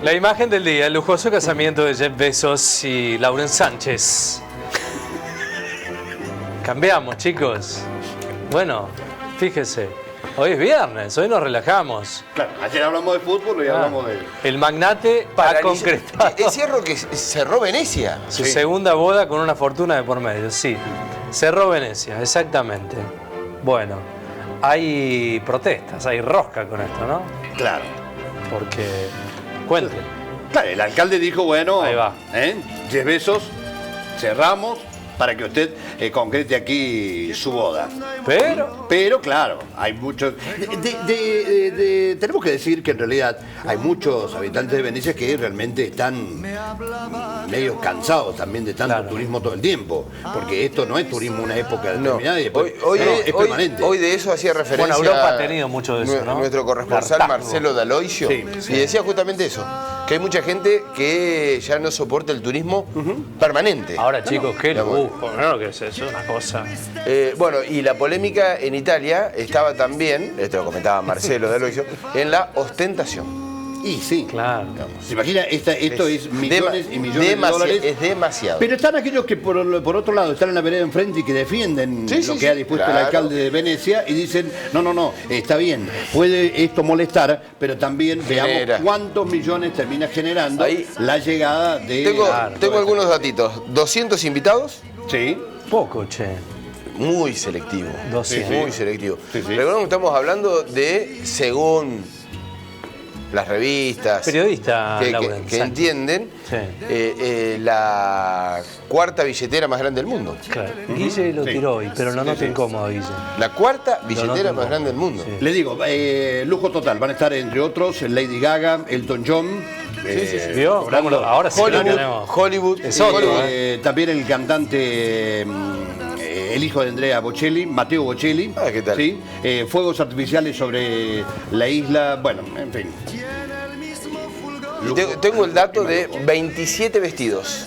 La imagen del día, el lujoso casamiento de Jeff Bezos y Lauren Sánchez. Cambiamos, chicos. Bueno, fíjese, hoy es viernes, hoy nos relajamos. Claro, ayer hablamos de fútbol y hablamos de... El magnate ha concretado Es cierto que cerró Venecia. su segunda boda con una fortuna de por medio, sí. Cerró Venecia, exactamente. Bueno, hay protestas, hay rosca con esto, ¿no? Claro. Porque, cuente. Claro, el alcalde dijo, bueno, Ahí va. 10 besos, cerramos para que usted concrete aquí su boda. Pero claro, hay muchos... tenemos que decir que en realidad hay muchos habitantes de Venecia que realmente están medio cansados también de tanto turismo todo el tiempo. Porque esto no es turismo una época determinada y después es permanente. Hoy de eso hacía referencia... Bueno, Europa ha tenido mucho de eso, ¿no? Nuestro corresponsal Marcelo D'Aloisio. Sí. Y decía justamente eso. Que hay mucha gente que ya no soporta el turismo permanente. Ahora, chicos, qué lujo, ¿no? ¿Qué es eso? Una cosa... Bueno, y la polémica en Italia estaba también, esto lo comentaba Marcelo D'Aloisio, en la ostentación. Y sí. Claro. ¿Se imagina? Esto es millones y millones de dólares. Es demasiado. Pero están aquellos que por otro lado están en la vereda enfrente y que defienden lo que ha dispuesto el alcalde de Venecia y dicen, no, está bien, puede esto molestar, pero también veamos cuántos millones termina generando la llegada de... Tengo algunos datitos. 200 invitados. Sí. Poco, che. Muy selectivo. 200. Muy selectivo. Sí, sí. Recordemos que estamos hablando de, según las revistas Periodista, que entienden, la cuarta billetera más grande del mundo. Claro. Guille lo tiró hoy, pero no note incómodo, Guille. La cuarta billetera más grande del mundo. Sí. Le digo, lujo total. Van a estar, entre otros, Lady Gaga, Elton John. ¿Vio? Ahora sí lo tenemos. Hollywood. Es otro, también el cantante... el hijo de Andrea Bocelli, Matteo Bocelli. ¿Qué tal? ¿Sí? Fuegos artificiales sobre la isla, bueno, en fin. Tengo el dato de 27 vestidos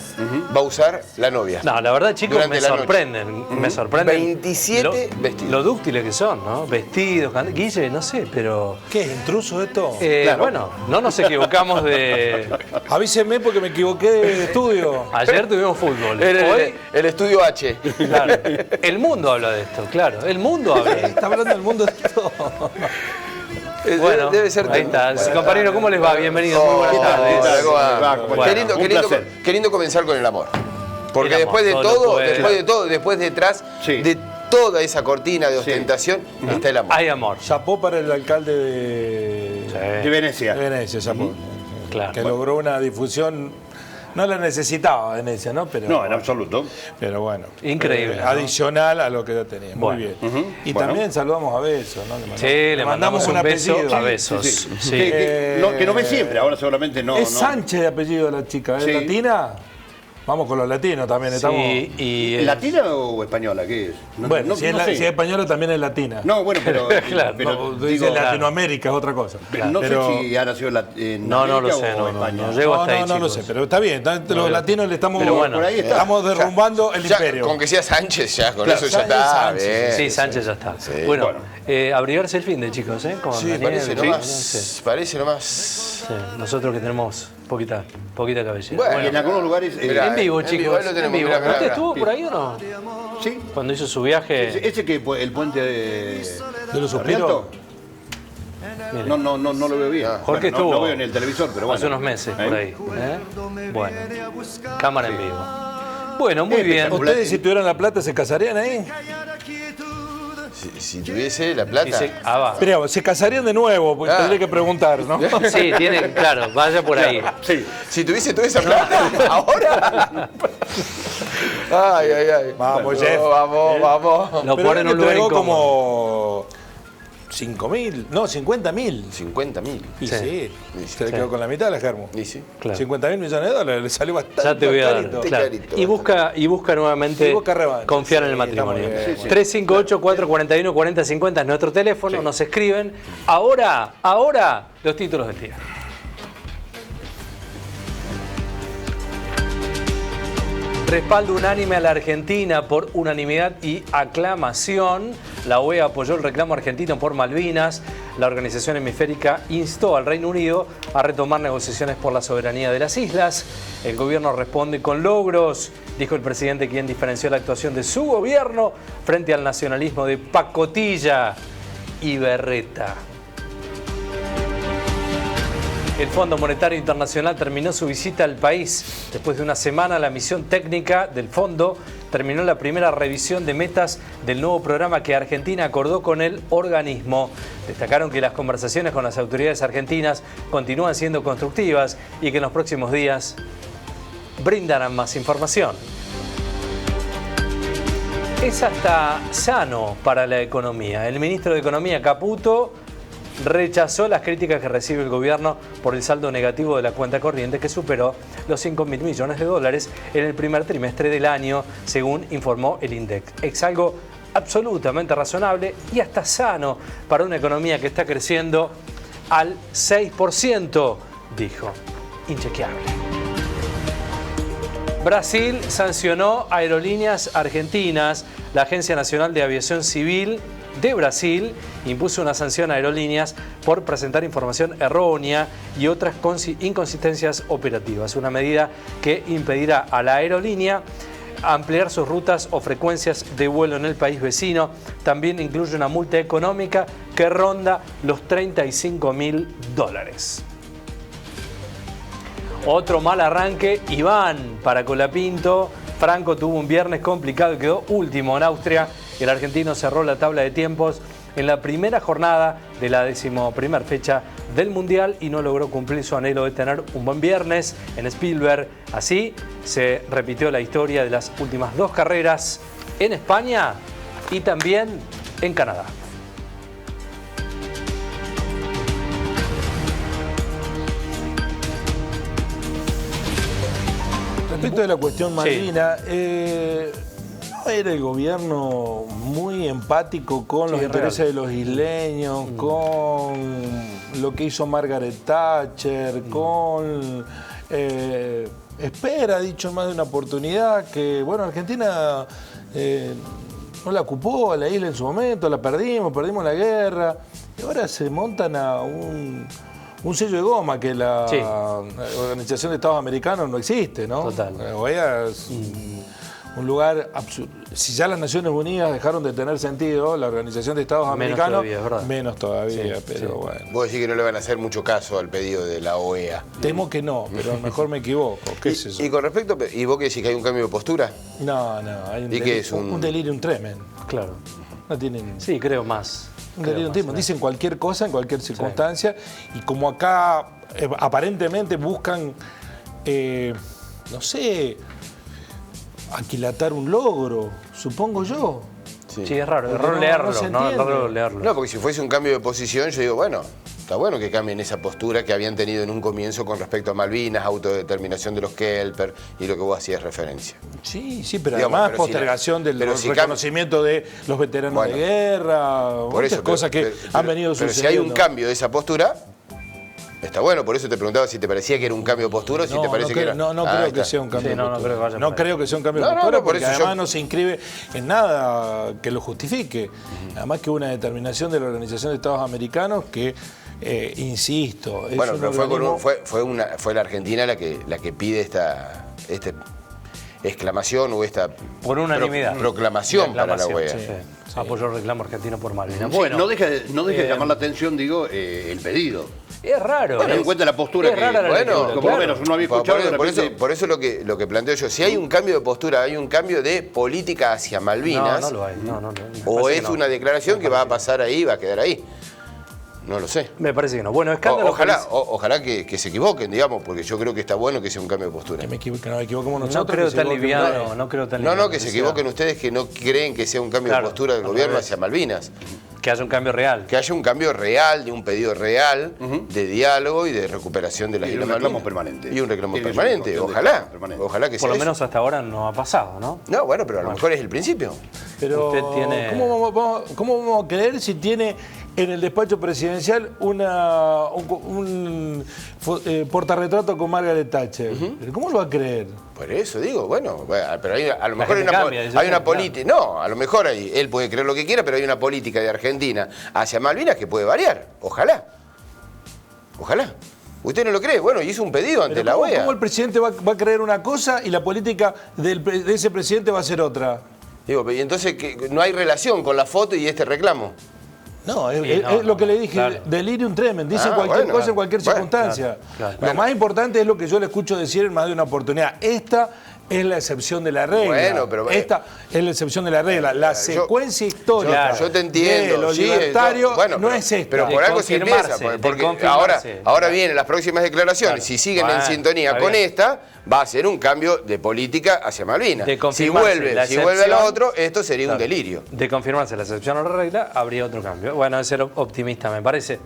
va a usar la novia. No, la verdad, chicos, durante me la sorprenden. Me sorprenden. 27 vestidos. Lo dúctiles que son, ¿no? Vestidos, Guille, no sé, pero... ¿Qué es intruso esto? Bueno, no nos equivocamos de... Avísenme porque me equivoqué de estudio. Ayer tuvimos fútbol. Hoy, el estudio H. Claro, el mundo habla de esto, claro. El mundo habla de esto. Está hablando del mundo de esto. Bueno, debe ser ahí está. Compañero, ¿cómo les va? Bienvenidos, muy buenas tardes. Qué lindo comenzar con el amor. Porque El amor, después detrás de toda esa cortina de ostentación está el amor. Hay amor. Chapó para el alcalde de Venecia. Venecia, chapó. Claro. Que logró una difusión. No la necesitaba Venecia, ¿no? Pero, No, en absoluto. Pero bueno. Increíble, ¿no? Adicional a lo que ya tenía. Bueno. Muy bien. Y también saludamos a Besos, ¿no? Le mandamos un beso apellido. a Besos. Sí. Que no ve siempre, ahora seguramente no. Es Sánchez de apellido la chica, ¿es latina? Vamos con los latinos también, estamos... ¿Latina o española? ¿Qué es? Bueno, si es española también es latina. No, bueno, pero... Claro, pero dice Latinoamérica es otra cosa. No sé si ha nacido en No lo América sé, o España. no llego hasta ahí, No lo chicos. sé, pero está bien. Los latinos le estamos, por ahí está. estamos derrumbando el imperio. Con que sea Sánchez, ya, con eso ya está. Sánchez, Sí, Sánchez ya está. Bueno, abrigarse el fin de, chicos, ¿eh? Como Sí, parece nomás. Sí, nosotros que tenemos poquita cabellera. Bueno, Y en algunos lugares... En vivo, en chicos. vivo, ahí lo tenemos, mirá. ¿Usted estuvo por ahí o no? sí. Cuando hizo su viaje. Ese que el puente de los suspiros. No lo veo bien. Jorge estuvo. No veo en el televisor, pero bueno. Hace unos meses, por ahí. Bueno, cámara en vivo. Bueno, muy bien. ¿Ustedes si tuvieran la plata se casarían ahí? Si tuviese la plata. Va. Pero se casarían de nuevo, pues tendría que preguntar, ¿no? Sí, claro, vaya por ahí. Sí. Si tuviese toda esa plata, ahora. Ay. Vamos, Jeff. Vamos. Lo Pero ponen en un lugar incómodo. como 5.000, no, 50.000. 50.000. Y sí, se le quedó con la mitad de la Germo. Y sí. Claro. 50.000 millones de dólares, le salió bastante. Ya te voy a dar. carito. Claro. Clarito. Y busca nuevamente Y busca revancha. confiar en el Sí, matrimonio. está muy bien. 358-441-4050 es nuestro teléfono. Nos escriben. Ahora, los títulos del día. Respaldo unánime a la Argentina por unanimidad y aclamación. La OEA apoyó el reclamo argentino por Malvinas. La organización hemisférica instó al Reino Unido a retomar negociaciones por la soberanía de las islas. El gobierno responde con logros, dijo el presidente, quien diferenció la actuación de su gobierno frente al nacionalismo de pacotilla y berreta. El Fondo Monetario Internacional terminó su visita al país. Después de una semana, la misión técnica del fondo terminó la primera revisión de metas del nuevo programa que Argentina acordó con el organismo. Destacaron que las conversaciones con las autoridades argentinas continúan siendo constructivas y que en los próximos días brindarán más información. Es hasta sano para la economía. El ministro de Economía, Caputo, rechazó las críticas que recibe el gobierno por el saldo negativo de la cuenta corriente, que superó los 5.000 millones de dólares en el primer trimestre del año, según informó el INDEC. Es algo absolutamente razonable y hasta sano para una economía que está creciendo al 6%, dijo. Inchequeable. Brasil sancionó a Aerolíneas Argentinas. La Agencia Nacional de Aviación Civil de Brasil impuso una sanción a Aerolíneas por presentar información errónea y otras inconsistencias operativas. Una medida que impedirá a la aerolínea ampliar sus rutas o frecuencias de vuelo en el país vecino. También incluye una multa económica que ronda los $35.000. Otro mal arranque, Iván, para Colapinto. Franco tuvo un viernes complicado y quedó último en Austria. El argentino cerró la tabla de tiempos en la primera jornada de la 11ª fecha del Mundial y no logró cumplir su anhelo de tener un buen viernes en Spielberg. Así se repitió la historia de las últimas 2 carreras en España y también en Canadá. Respecto de la cuestión Malvina, ¿no era el gobierno muy empático con los intereses de los isleños, con lo que hizo Margaret Thatcher, con... espera, ha dicho en más de una oportunidad, que bueno, Argentina no la ocupó a la isla en su momento, la perdimos la guerra, y ahora se montan a un sello de goma, que la Organización de Estados Americanos no existe, ¿no? Total. La OEA es un lugar absurdo. Si ya las Naciones Unidas dejaron de tener sentido, la Organización de Estados Americanos, menos todavía, pero bueno. Vos decís que no le van a hacer mucho caso al pedido de la OEA. Temo que no, pero a lo mejor me equivoco. ¿Qué es eso? Y con respecto, ¿y vos qué decís que hay un cambio de postura? No, hay un delirium tremens. Claro. No tienen... Sí, creo más. Dicen cualquier cosa en cualquier circunstancia, y como acá aparentemente buscan, no sé, aquilatar un logro, supongo yo. Sí, es raro, es raro leerlo, ¿no? Es raro leerlo. No, porque si fuese un cambio de posición, yo digo, bueno, está bueno que cambien esa postura que habían tenido en un comienzo con respecto a Malvinas, autodeterminación de los Kelper y lo que vos hacías referencia. Sí, pero digamos, además postergación del reconocimiento de los veteranos de guerra, muchas cosas que han venido sucediendo. Pero si hay un cambio de esa postura, está bueno. Por eso te preguntaba si te parecía que era un cambio de postura o si te parece que era... No creo que sea un cambio de postura. No creo que sea un cambio de postura, porque además no se inscribe en nada que lo justifique. Además que una determinación de la Organización de Estados Americanos que... insisto, es bueno, pero organismo... fue la Argentina la que pide esta exclamación o esta por unanimidad. Proclamación para la OEA. Sí. Apoyó el reclamo argentino por Malvinas. Sí, bueno, no deja de llamar la atención, digo, el pedido. Es raro. Bueno, en cuenta la postura que como menos uno había escuchado. Por eso lo que planteo yo, si hay un cambio de postura, hay un cambio de política hacia Malvinas, no lo hay. O es una declaración que va a pasar ahí, va a quedar ahí. No lo sé. Me parece que no. Bueno, escándalo. Ojalá que se equivoquen, digamos, porque yo creo que está bueno que sea un cambio de postura. Que no equivoquemos nosotros. No creo tan liviano. No, que se equivoquen ustedes que no creen que sea un cambio de postura del gobierno hacia Malvinas. Que haya un cambio real. Que haya un cambio real, de un pedido real, de diálogo y de recuperación de las Islas Malvinas. Y un reclamo permanente. Ojalá que sea. Por lo menos hasta ahora no ha pasado, ¿no? No, bueno, pero a lo mejor es el principio. Pero, usted tiene... ¿cómo vamos a creer si tiene en el despacho presidencial un portarretrato con Margaret Thatcher. ¿Cómo lo va a creer? Por eso digo, bueno, pero a lo mejor hay una política. No, a lo mejor él puede creer lo que quiera, pero hay una política de Argentina hacia Malvinas que puede variar. Ojalá. Ojalá. ¿Usted no lo cree? Bueno, hizo un pedido ante la OEA. ¿Cómo el presidente va a creer una cosa y la política de ese presidente va a ser otra? Digo, y entonces no hay relación con la foto y este reclamo. No, es lo que le dije, claro. Delirium tremens, dice cualquier cosa en cualquier circunstancia. Lo más importante es lo que yo le escucho decir en más de una oportunidad. Esta es la excepción de la regla. Bueno, pero esta es la excepción de la regla. La secuencia histórica yo te entiendo, de los libertarios no es esta. Pero por algo se empieza, porque ahora vienen las próximas declaraciones. Si siguen en sintonía con esta, va a ser un cambio de política hacia Malvinas. Si vuelve a lo otro, esto sería un delirio. De confirmarse la excepción o la regla, habría otro cambio. Bueno, de ser optimista, me parece.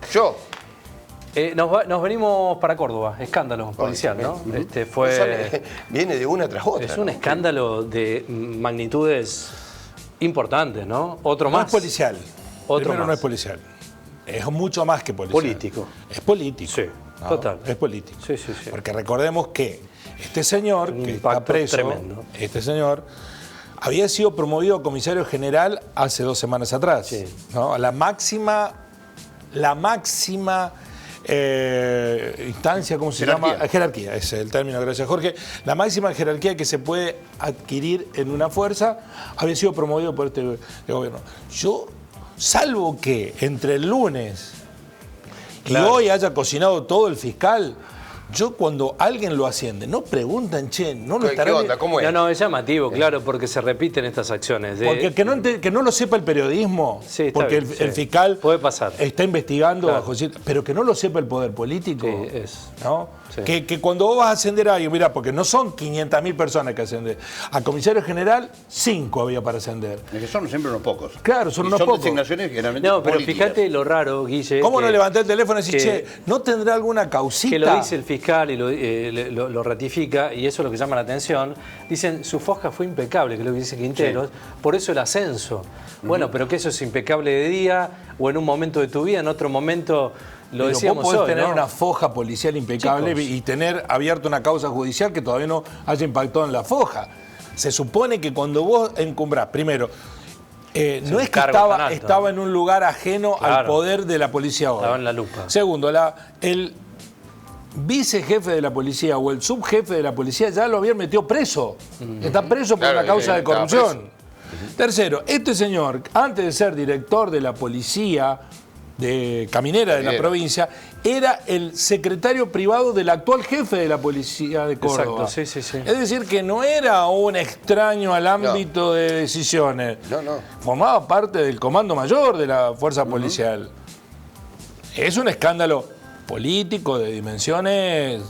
Nos venimos para Córdoba, escándalo policial, ¿no? Viene de una tras otra. Es un escándalo de magnitudes importantes, ¿no? Otro más. No es policial. Primero no es policial. Es mucho más que policial. Político. Es político. Sí, total. Es político. Sí. Porque recordemos que este señor, que está preso, este señor había sido promovido a comisario general hace 2 semanas atrás. Sí. ¿No? La máxima instancia, ¿cómo se llama? Jerarquía, ese es el término, gracias Jorge. La máxima jerarquía que se puede adquirir en una fuerza había sido promovido por este gobierno. Yo, salvo que entre el lunes y hoy haya cocinado todo el fiscal, yo cuando alguien lo asciende, no preguntan, no lo estará... ¿Qué onda? ¿Cómo es? No, es llamativo, claro, porque se repiten estas acciones. Porque que no lo sepa el periodismo, porque el fiscal puede pasar. Está investigando, bajo, pero que no lo sepa el poder político. ¿No? Sí. Que cuando vos vas a ascender a alguien, mirá, porque no son 500.000 personas que ascenden. A comisario general, 5 había para ascender. Es que son siempre unos pocos. Claro, son unos pocos. Designaciones generalmente pero políticas. Fíjate lo raro, Guille. ¿Cómo no levanté el teléfono y decís, ¿no tendrá alguna causita? Que lo dice el fiscal y lo ratifica, y eso es lo que llama la atención. Dicen, su foja fue impecable, que es lo que dice Quinteros, por eso el ascenso. Bueno, pero que eso es impecable de día o en un momento de tu vida, en otro momento... Lo decíamos vos podés hoy, tener ¿no? una foja policial impecable, chicos, y tener abierta una causa judicial que todavía no haya impactado en la foja. Se supone que cuando vos encumbrás, primero, no es que estaba en un lugar ajeno al poder de la policía ahora. Estaba en la lupa. Segundo, el vicejefe de la policía o el subjefe de la policía ya lo habían metido preso. Está preso por una causa de corrupción. Tercero, este señor, antes de ser director de la policía de Caminera de la provincia, era el secretario privado del actual jefe de la policía de Córdoba. Exacto, sí. Es decir, que no era un extraño al ámbito de decisiones. No. Formaba parte del comando mayor de la fuerza policial. Es un escándalo político de dimensiones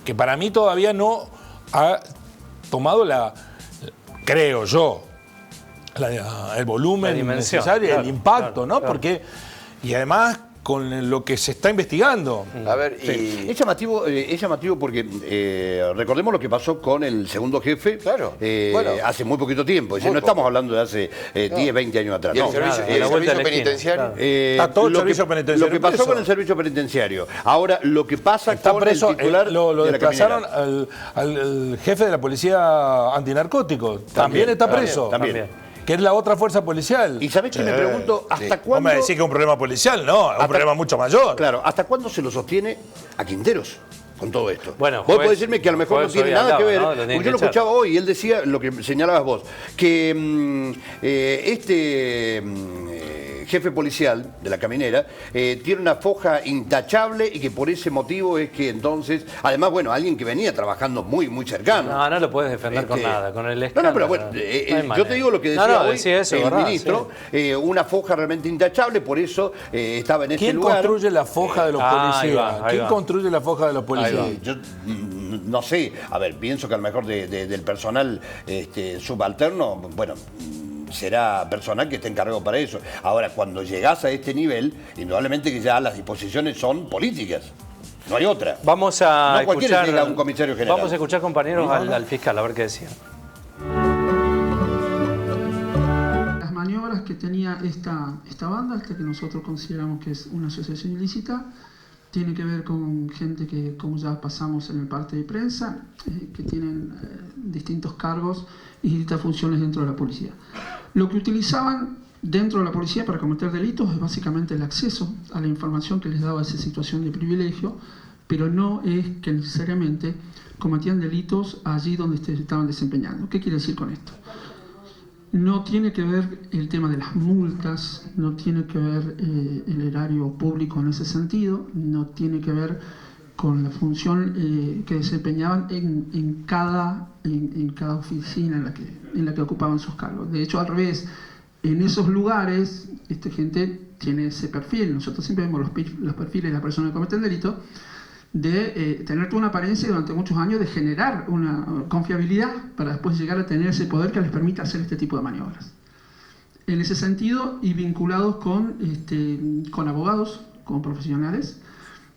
que para mí todavía no ha tomado creo yo, el volumen necesario, el impacto, ¿no? Porque... Y además con lo que se está investigando. A ver, es llamativo porque recordemos lo que pasó con el segundo jefe hace muy poquito tiempo. No estamos hablando de hace 10, 20 años atrás. ¿Y el servicio penitenciario? Está todo el servicio penitenciario. Lo que pasó con el servicio penitenciario. Ahora, lo que pasa con el titular lo desplazaron al jefe de la policía antinarcótico. También está preso. También. Que es la otra fuerza policial. ¿Y sabés que me pregunto hasta cuándo? No me decís que es un problema policial, no, es un problema mucho mayor. Claro, ¿hasta cuándo se lo sostiene a Quinteros con todo esto? Bueno, vos podés decirme que a lo mejor no tiene nada que ver, porque yo lo escuchaba hoy y él decía lo que señalabas vos, que jefe policial de la Caminera tiene una foja intachable y que por ese motivo es que entonces, además, bueno, alguien que venía trabajando muy cercano. No lo puedes defender con nada, con el escándalo. No, pero bueno, yo te digo lo que decía hoy el ministro, una foja realmente intachable, por eso estaba en ese lugar. ¿Quién construye la foja de los policías? ¿Quién construye la foja de los policías? Yo no sé, a ver, pienso que a lo mejor del personal subalterno, bueno, será personal que esté encargado para eso. Ahora, cuando llegás a este nivel, indudablemente que ya las disposiciones son políticas. No hay otra. Vamos a cualquiera llega a un comisario general. Vamos a escuchar, compañeros, al fiscal, a ver qué decía. Las maniobras maniobras que tenía esta banda, que nosotros consideramos que es una asociación ilícita, tiene que ver con gente que, como ya pasamos en el parte de prensa, que tienen distintos cargos y distintas funciones dentro de la policía. Lo que utilizaban dentro de la policía para cometer delitos es básicamente el acceso a la información que les daba esa situación de privilegio, pero no es que necesariamente cometían delitos allí donde se estaban desempeñando. ¿Qué quiere decir con esto? No tiene que ver el tema de las multas, no tiene que ver el erario público en ese sentido, no tiene que ver con la función que desempeñaban en cada oficina en la que ocupaban sus cargos. De hecho, al revés, en esos lugares, esta gente tiene ese perfil. Nosotros siempre vemos los perfiles de las personas que cometen delitos, de tener toda una apariencia durante muchos años, de generar una confiabilidad para después llegar a tener ese poder que les permita hacer este tipo de maniobras. En ese sentido, y vinculados con abogados, con profesionales,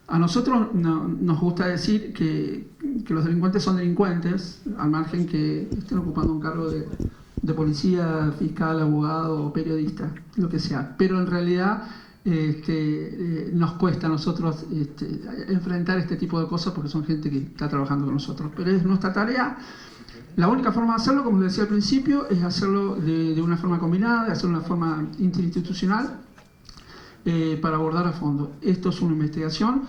a nosotros nos gusta decir que los delincuentes son delincuentes, al margen que estén ocupando un cargo de policía, fiscal, abogado o periodista, lo que sea. Pero en realidad nos cuesta a nosotros enfrentar este tipo de cosas porque son gente que está trabajando con nosotros. Pero es nuestra tarea. La única forma de hacerlo, como decía al principio, es hacerlo de una forma combinada, de hacerlo de una forma interinstitucional para abordar a fondo. Esto es una investigación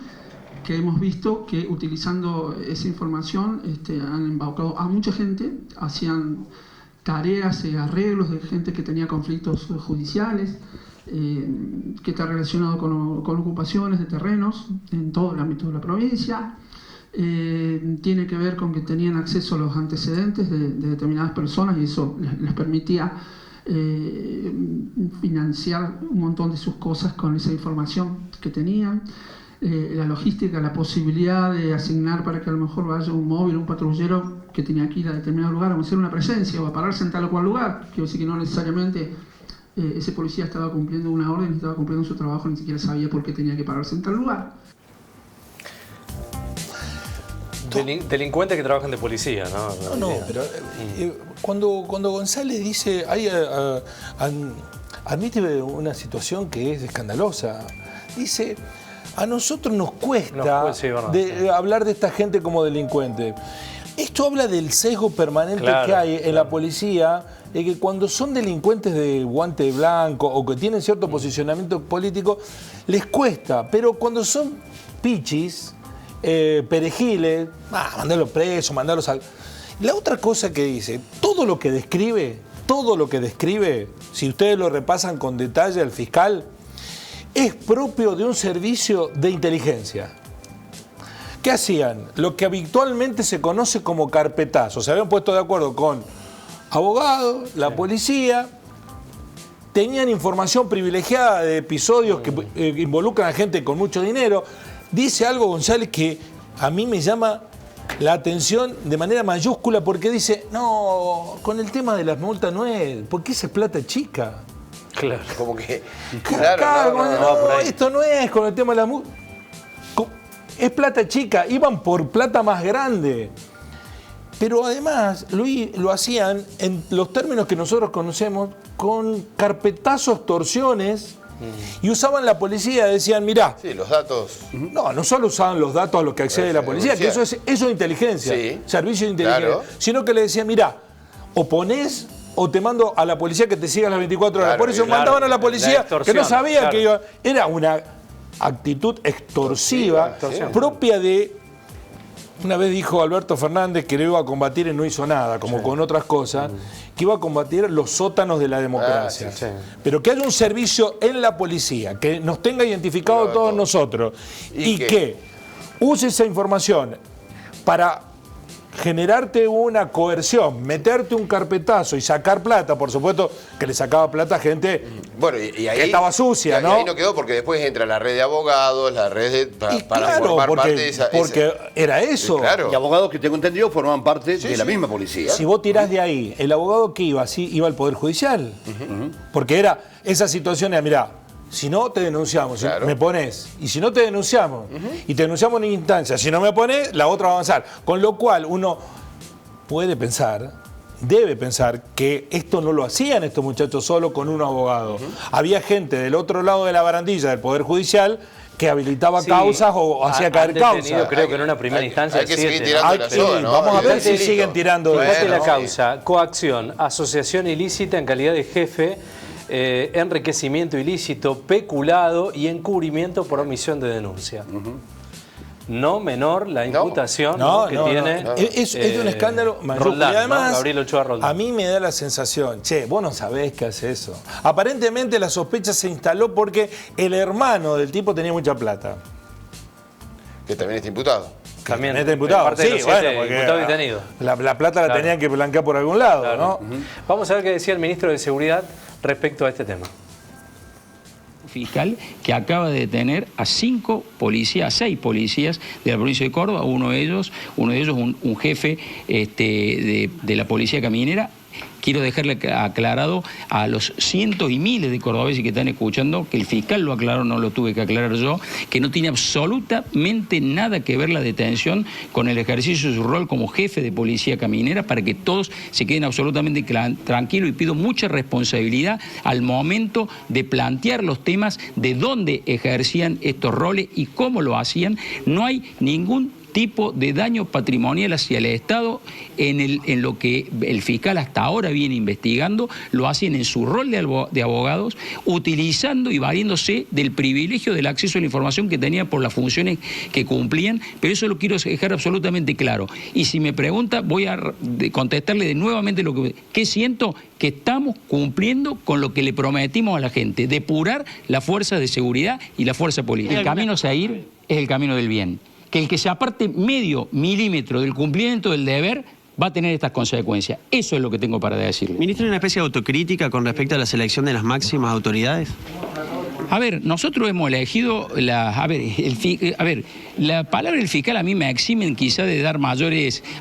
que hemos visto que utilizando esa información han embaucado a mucha gente, hacían tareas, arreglos de gente que tenía conflictos judiciales, que está relacionado con ocupaciones de terrenos en todo el ámbito de la provincia. Tiene que ver con que tenían acceso a los antecedentes de determinadas personas y eso les permitía financiar un montón de sus cosas con esa información que tenían. La logística, la posibilidad de asignar para que a lo mejor vaya un móvil, un patrullero que tenía que ir a determinado lugar a hacer una presencia o a pararse en tal o cual lugar. Quiero decir que no necesariamente ese policía estaba cumpliendo una orden, estaba cumpliendo su trabajo, ni siquiera sabía por qué tenía que pararse en tal lugar. Delincuentes que trabajan de policía, ¿no? No, pero cuando González dice, admite una situación que es escandalosa, dice, a nosotros nos cuesta hablar de esta gente como delincuente. Esto habla del sesgo permanente que hay en la policía, de que cuando son delincuentes de guante blanco o que tienen cierto posicionamiento político, les cuesta, pero cuando son pichis, perejiles, mandarlos presos, mandarlos al... La otra cosa que dice, todo lo que describe, si ustedes lo repasan con detalle al fiscal, es propio de un servicio de inteligencia. ¿Qué hacían? Lo que habitualmente se conoce como carpetazo. Se habían puesto de acuerdo con abogados, la policía, tenían información privilegiada de episodios que involucran a gente con mucho dinero. Dice algo González que a mí me llama la atención de manera mayúscula porque dice, no, con el tema de las multas no es, porque esa es plata chica. Claro. Como que... Claro, esto no es con el tema de las multas. Es plata chica, iban por plata más grande. Pero además lo hacían en los términos que nosotros conocemos con carpetazos, torsiones, y usaban la policía, decían, mirá. Sí, los datos. No solo usaban los datos a los que accede la policía, que eso es inteligencia, servicio de inteligencia, sino que le decían, mirá, o ponés o te mando a la policía que te siga las 24 horas. Por eso mandaban a la policía que no sabían que iba. Era una actitud extorsiva propia de... Una vez dijo Alberto Fernández que lo iba a combatir y no hizo nada, como con otras cosas, que iba a combatir los sótanos de la democracia. Pero que haya un servicio en la policía, que nos tenga identificado todos nosotros y que use esa información para generarte una coerción, meterte un carpetazo y sacar plata, por supuesto que le sacaba plata a gente que estaba sucia, ¿no? Y ahí no quedó porque después entra la red de abogados, la red para formar parte de esa... Porque era eso. Y abogados que tengo entendido formaban parte de la misma policía. Si vos tirás de ahí, el abogado que iba, iba al Poder Judicial. Porque era esa situación, era, mirá, si no te denunciamos, me pones. Y si no te denunciamos, y te denunciamos en instancia, si no me pones, la otra va a avanzar. Con lo cual uno puede pensar debe pensar que esto no lo hacían estos muchachos solo con un abogado. Había gente del otro lado de la barandilla del Poder Judicial que habilitaba causas o hacía caer causas. Creo que en una primera instancia hay que seguir tirando la soga, ¿no? Vamos a ver si siguen tirando. Fíjate la causa: coacción, asociación ilícita en calidad de jefe, enriquecimiento ilícito, peculado y encubrimiento por omisión de denuncia. No menor la imputación que tiene. Es de un escándalo mayúsculo. Y además, Gabriel Ochoa Roldán. A mí me da la sensación, vos no sabés qué hace eso. Aparentemente la sospecha se instaló porque el hermano del tipo tenía mucha plata. Que también está imputado. También está imputado. Sí, bueno, porque imputado y detenido. La plata la tenían que blanquear por algún lado, ¿no? Vamos a ver qué decía el ministro de Seguridad respecto a este tema. Fiscal que acaba de detener a 6 policías de la provincia de Córdoba, uno de ellos un jefe de la policía caminera. Quiero dejarle aclarado a los cientos y miles de cordobeses que están escuchando, que el fiscal lo aclaró, no lo tuve que aclarar yo, que no tiene absolutamente nada que ver la detención con el ejercicio de su rol como jefe de policía caminera, para que todos se queden absolutamente tranquilos, y pido mucha responsabilidad al momento de plantear los temas de dónde ejercían estos roles y cómo lo hacían. No hay ningún tipo de daño patrimonial hacia el Estado en lo que el fiscal hasta ahora viene investigando. Lo hacen en su rol de abogados, utilizando y valiéndose del privilegio del acceso a la información que tenían por las funciones que cumplían, pero eso lo quiero dejar absolutamente claro. Y si me pregunta, voy a contestarle nuevamente ¿qué siento? Que estamos cumpliendo con lo que le prometimos a la gente, depurar la fuerza de seguridad y la fuerza política. El camino a seguir es el camino del bien. Que el que se aparte medio milímetro del cumplimiento del deber va a tener estas consecuencias. Eso es lo que tengo para decirle. Ministro, ¿hay una especie de autocrítica con respecto a la selección de las máximas autoridades? A ver, nosotros hemos elegido la palabra del fiscal a mí me eximen quizá de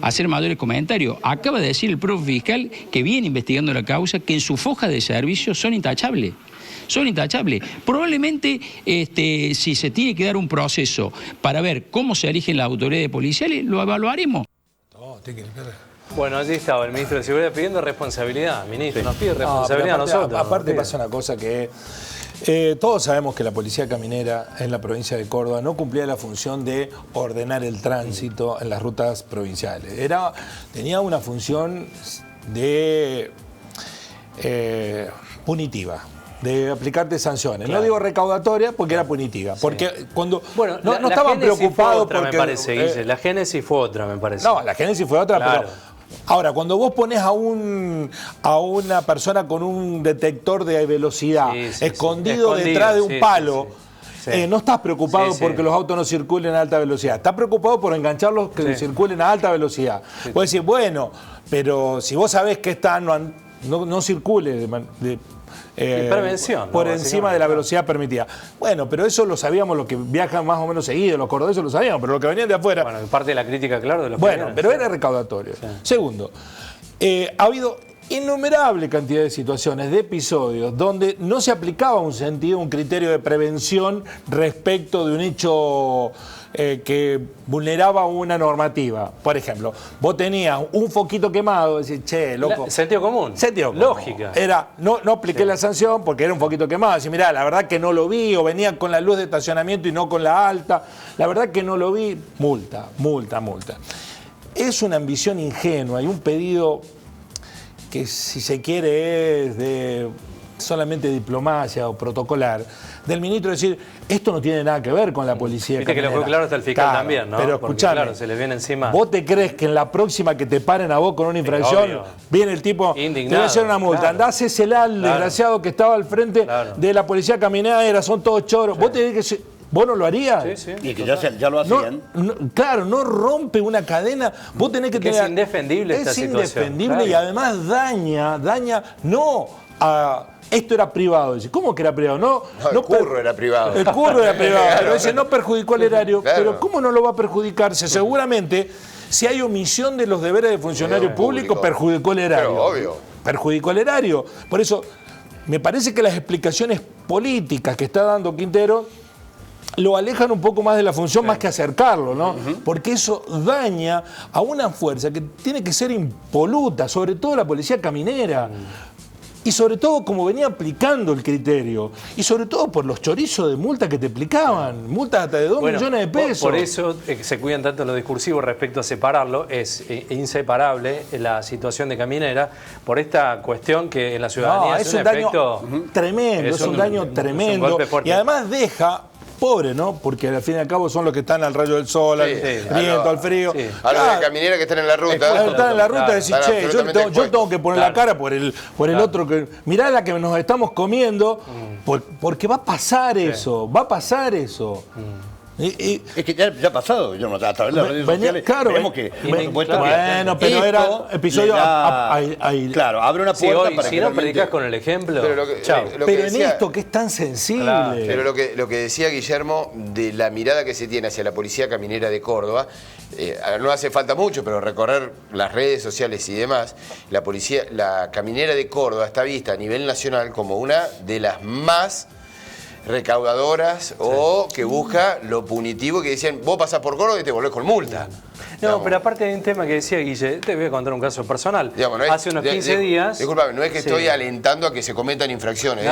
hacer mayores comentarios. Acaba de decir el propio fiscal que viene investigando la causa, que en su foja de servicio son intachables. Son intachables. Probablemente si se tiene que dar un proceso para ver cómo se eligen las autoridades policiales, lo evaluaremos. Bueno, allí estaba el ministro de Seguridad pidiendo responsabilidad. Ministro, nos pide responsabilidad a nosotros. Aparte pasa una cosa que todos sabemos que la policía caminera en la provincia de Córdoba no cumplía la función de ordenar el tránsito en las rutas provinciales. Tenía una función de punitiva, de aplicarte sanciones. Claro. No digo recaudatoria porque era punitiva. Porque cuando no estaban preocupados porque... me parece, Guille. La génesis fue otra, me parece. No, la génesis fue otra, claro. Pero... Ahora, cuando vos pones a una persona con un detector de velocidad escondido detrás de un palo... no estás preocupado porque los autos no circulen a alta velocidad. Estás preocupado por engancharlos que circulen a alta velocidad. Puedes decir, bueno, pero si vos sabés que no circule prevención, por encima de la velocidad permitida. Bueno, pero eso lo sabíamos los que viajan más o menos seguido, los cordobeses lo sabíamos, pero los que venían de afuera... Bueno, parte de la crítica, claro, de los pero era recaudatorio. Sí. Segundo, ha habido innumerable cantidad de situaciones, de episodios, donde no se aplicaba un criterio de prevención respecto de un hecho que vulneraba una normativa. Por ejemplo, vos tenías un foquito quemado, decís, loco. Sentido común. Lógica. No apliqué la sanción porque era un foquito quemado. Decís, mirá, la verdad que no lo vi, o venía con la luz de estacionamiento y no con la alta. La verdad que no lo vi. Multa. Es una ambición ingenua y un pedido que, si se quiere, es de solamente diplomacia o protocolar, del ministro decir, esto no tiene nada que ver con la policía. Viste que lo fue claro hasta el fiscal también, ¿no? Pero escuchame, claro, se les viene encima. ¿Vos te crees que en la próxima que te paren a vos con una infracción, viene el tipo, indignado, te voy a hacer una multa, andá, hacésela al desgraciado que estaba al frente de la policía caminera, son todos choros? ¿Vos te crees que vos no lo harías? Sí. Y que ya lo hacían. Claro, no rompe una cadena. Vos tenés que tener... Es indefendible esta situación. Es indefendible y además daña no a... Esto era privado. Dice, ¿cómo que era privado? No, el curro era privado. El curro era privado, pero dice, no perjudicó al erario. Claro. Pero ¿cómo no lo va a perjudicar? Seguramente, si hay omisión de los deberes de funcionario público, perjudicó el erario. Pero obvio. Perjudicó el erario. Por eso, me parece que las explicaciones políticas que está dando Quintero lo alejan un poco más de la función, más que acercarlo, ¿no? Porque eso daña a una fuerza que tiene que ser impoluta, sobre todo la policía caminera. Y sobre todo como venía aplicando el criterio. Y sobre todo por los chorizos de multa que te aplicaban. Multas hasta de 2 millones de pesos. Por eso se cuidan tanto en lo discursivo respecto a separarlo. Es inseparable la situación de caminera por esta cuestión que en la ciudadanía es un daño tremendo. Es un daño tremendo. Y además deja... Pobre, ¿no? Porque al fin y al cabo son los que están al rayo del sol, al viento, al frío. Sí. A los de caminera que están en la ruta. Están en la ruta, decir, che, yo tengo que poner la cara por el otro. Mirá la que nos estamos comiendo, porque va a pasar eso, va a pasar eso. Es que ya ha pasado, yo no, a través de las redes sociales vemos que pero era episodio claro, abre una puerta para si no predicas con el ejemplo. Pero en esto que es tan sensible. Pero lo que decía Guillermo de la mirada que se tiene hacia la policía caminera de Córdoba, no hace falta mucho, pero recorrer las redes sociales y demás, la caminera de Córdoba está vista a nivel nacional como una de las más recaudadoras o que busca lo punitivo, que decían, vos pasás por Córdoba y te volvés con multa. No, pero aparte hay un tema que decía Guille, te voy a contar un caso personal. Digamos, hace unos 15 días... Disculpame, no es que estoy alentando a que se cometan infracciones.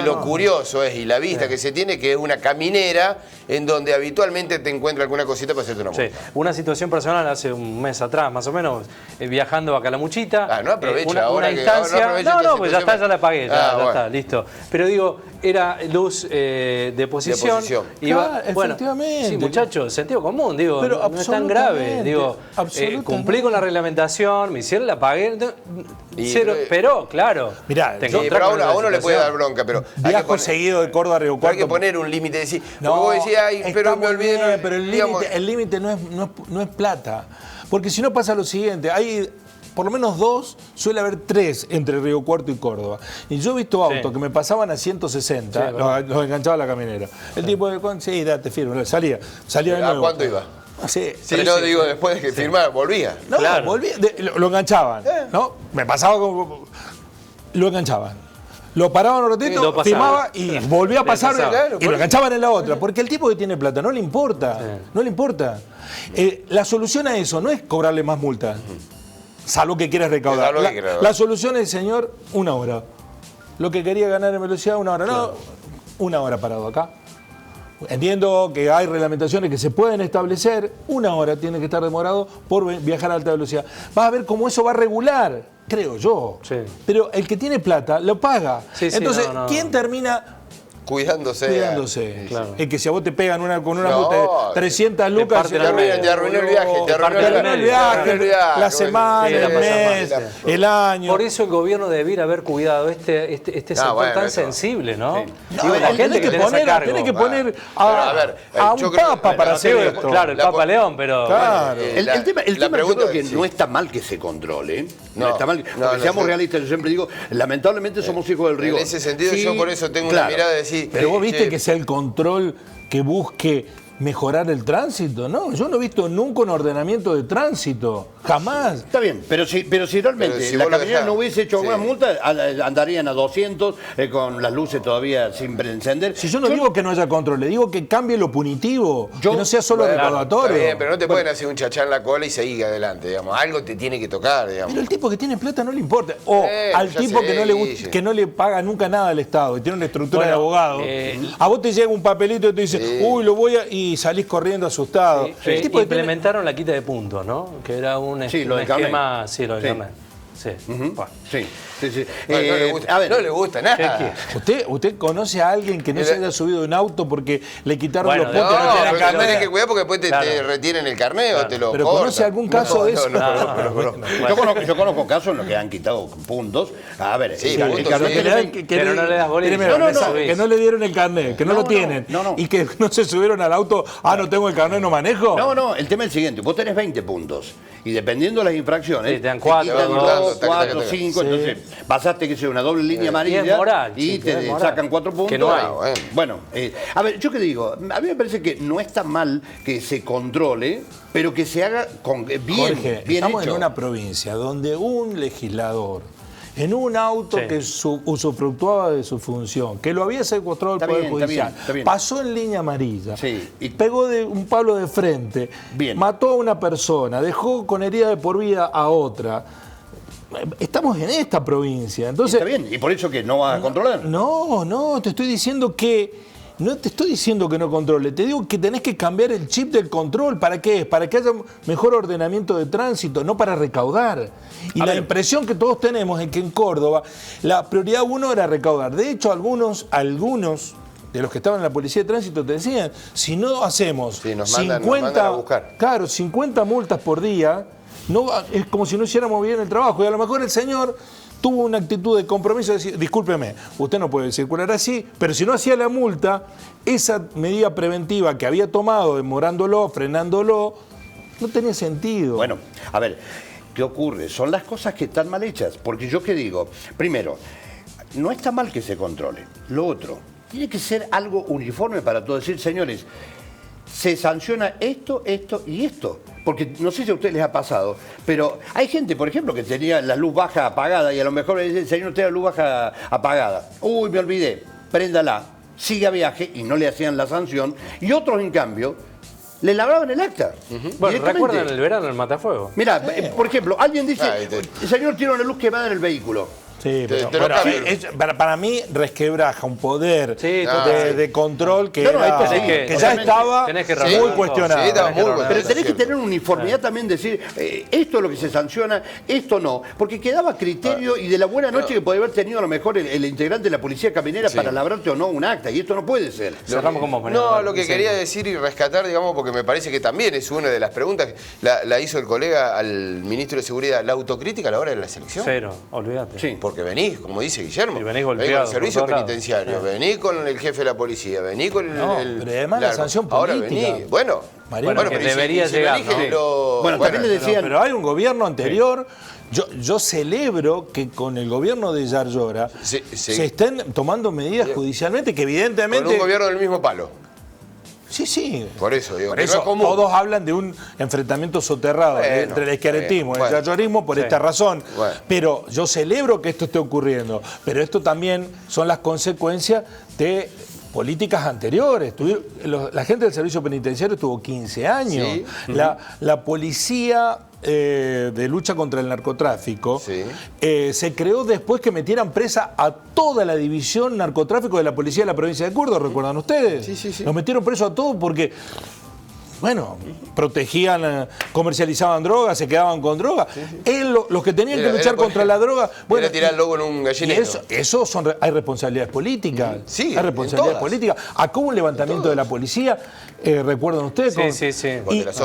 Lo curioso es, y la vista que se tiene, que es una caminera en donde habitualmente te encuentra alguna cosita para hacerte una multa. Una situación personal hace un mes atrás, más o menos, viajando a Calamuchita. No aprovecha una instancia. No, pues ya está, ya la pagué, ya está, listo. Pero digo, era luz de posición. Efectivamente. Sí, muchachos, sentido común, digo, pero no es tan grave. Digo, cumplí con la reglamentación, me hicieron, la pagué, pero claro. Mirá, pero a uno le puede dar bronca, pero viajo seguido de Córdoba a Río Cuarto. Hay que poner un límite, decir, vos decías, pero me olvidé. Pero el límite no es plata, porque si no pasa lo siguiente, hay por lo menos 2, suele haber 3 entre Río Cuarto y Córdoba. Y yo he visto autos que me pasaban a 160, los enganchaba a la caminera. El tipo de date firme, salía de nuevo. ¿A cuánto iba? Digo, después de que firmara, volvía. No, volvía, lo enganchaban, ¿no? Me pasaba como... Lo enganchaban. Lo paraban un ratito, firmaba y volvía a pasar y lo enganchaban en la otra. Porque el tipo que tiene plata no le importa. No le importa. La solución a eso no es cobrarle más multa. Salvo que quieras recaudar. La solución es, señor, 1 hora. Lo que quería ganar en velocidad, 1 hora. No, 1 hora parado acá. Entiendo que hay reglamentaciones que se pueden establecer. 1 hora tiene que estar demorado por viajar a alta velocidad. Vas a ver cómo eso va a regular, creo yo. Pero el que tiene plata lo paga. Entonces, ¿quién termina cuidándose? Claro. Es que si a vos te pegan con una multa de 300 lucas... Te arruinó el viaje. Te arruinó el viaje, la semana, el mes, el año. Por eso el gobierno debiera haber cuidado este sector tan sensible, ¿no? La gente que tiene que poner a un papa para hacer esto. Claro, el Papa León, pero... El tema yo creo que no está mal que se controle. No está mal, porque seamos realistas, yo siempre digo, lamentablemente somos hijos del rigor. En ese sentido yo por eso tengo una mirada de decir... Pero vos viste que sea el control que busque mejorar el tránsito, ¿no? Yo no he visto nunca un ordenamiento de tránsito, jamás. Está bien, pero si realmente la caminera no hubiese hecho una multa, andarían a 200 con las luces todavía sin encender. Si yo no digo que no haya control, le digo que cambie lo punitivo, que no sea solo recaudatorio. Está bien, pero no te pueden hacer un chachá en la cola y seguir adelante, digamos. Algo te tiene que tocar, digamos. Pero el tipo que tiene plata no le importa. O al tipo que no le paga nunca nada al Estado y tiene una estructura de abogado. A vos te llega un papelito y te dice, uy, lo voy a... y salís corriendo asustado. El tipo implementaron la quita de puntos, ¿no? Que era un esquema... Sí, lo de Carmen. No le gusta nada. ¿Usted conoce a alguien que no se haya subido a un auto porque le quitaron los puntos? No, tenés que cuidar porque después te retienen el carnet o te lo ¿Pero conoce algún caso de eso? Yo conozco casos en los que han quitado puntos. A ver, pero no le das bolilla. Que no le dieron el carnet, que no lo tienen. Y que no se subieron al auto, no tengo el carnet, no manejo. No, el tema es el siguiente. Vos tenés 20 puntos. Y dependiendo de las infracciones, te dan 4, 5, entonces pasaste que sea una doble línea amarilla y te sacan 4 puntos. Que no hay. Bueno, a ver, yo qué digo, a mí me parece que no está mal que se controle, pero que se haga bien, Jorge, bien estamos hecho. En una provincia donde un legislador en un auto que usufructuaba de su función, que lo había secuestrado el Poder Judicial, está bien. pasó en línea amarilla, y pegó de un palo de frente, mató a una persona, dejó con herida de por vida a otra. Estamos en esta provincia. Entonces, está bien, y por eso que no vas a controlar. No, te estoy diciendo que... No te estoy diciendo que no controle, te digo que tenés que cambiar el chip del control. ¿Para qué es? Para que haya mejor ordenamiento de tránsito, no para recaudar. Y la impresión que todos tenemos es que en Córdoba la prioridad 1 era recaudar. De hecho, algunos de los que estaban en la policía de tránsito te decían, si no hacemos 50 multas por día, es como si no hiciéramos bien el trabajo. Y a lo mejor el señor tuvo una actitud de compromiso de decir, discúlpeme, usted no puede circular así, pero si no hacía la multa, esa medida preventiva que había tomado, demorándolo, frenándolo, no tenía sentido. Bueno, a ver, ¿qué ocurre? Son las cosas que están mal hechas. Porque yo qué digo, primero, no está mal que se controle. Lo otro, tiene que ser algo uniforme para todos. Decir, señores, se sanciona esto, esto y esto. Porque no sé si a ustedes les ha pasado, pero hay gente, por ejemplo, que tenía la luz baja apagada y a lo mejor le dicen, señor, usted la luz baja apagada. Uy, me olvidé, préndala, sigue a viaje y no le hacían la sanción. Y otros, en cambio, le labraban el acta. Bueno, ¿recuerdan el verano el matafuego? Mira, por ejemplo, alguien dice, el señor tiene una luz quemada en el vehículo. Sí, pero para mí resquebraja un poder de control que ya estaba muy cuestionado. Pero tenés que tener una uniformidad también, decir, esto es lo que se sanciona, esto no. Porque quedaba criterio y de la buena noche que podía haber tenido a lo mejor el integrante de la policía caminera para labrarte o no un acta, y esto no puede ser. Lo que quería decir y rescatar, digamos, porque me parece que también es una de las preguntas, la hizo el colega al ministro de Seguridad, la autocrítica a la hora de la selección. Cero, olvídate. Sí. Porque venís, como dice Guillermo, venís con el servicio penitenciario, venís con el jefe de la policía, venís con pero además la sanción política. Ahora venís, bueno, que debería llegar, también le decían... Pero hay un gobierno anterior... Yo celebro que con el gobierno de Yarlora se estén tomando medidas judicialmente que evidentemente... Con un gobierno del mismo palo. Sí. Por eso digo, por eso, no es común. todos hablan de un enfrentamiento soterrado entre el izquierdismo y el yayorismo por esta razón. Pero yo celebro que esto esté ocurriendo. Pero esto también son las consecuencias de políticas anteriores. La gente del servicio penitenciario estuvo 15 años. Sí. La policía de lucha contra el narcotráfico se creó después que metieran presa a toda la división narcotráfico de la policía de la provincia de Córdoba, ¿recuerdan ustedes? Sí. Nos metieron preso a todos porque... Bueno, protegían, comercializaban drogas, se quedaban con drogas. Los que tenían que luchar contra la droga... Bueno, tirar el lobo en un gallinero. Hay responsabilidades políticas. Sí, hay responsabilidades políticas. Acá hubo un levantamiento de la policía, ¿recuerdan ustedes? Sí.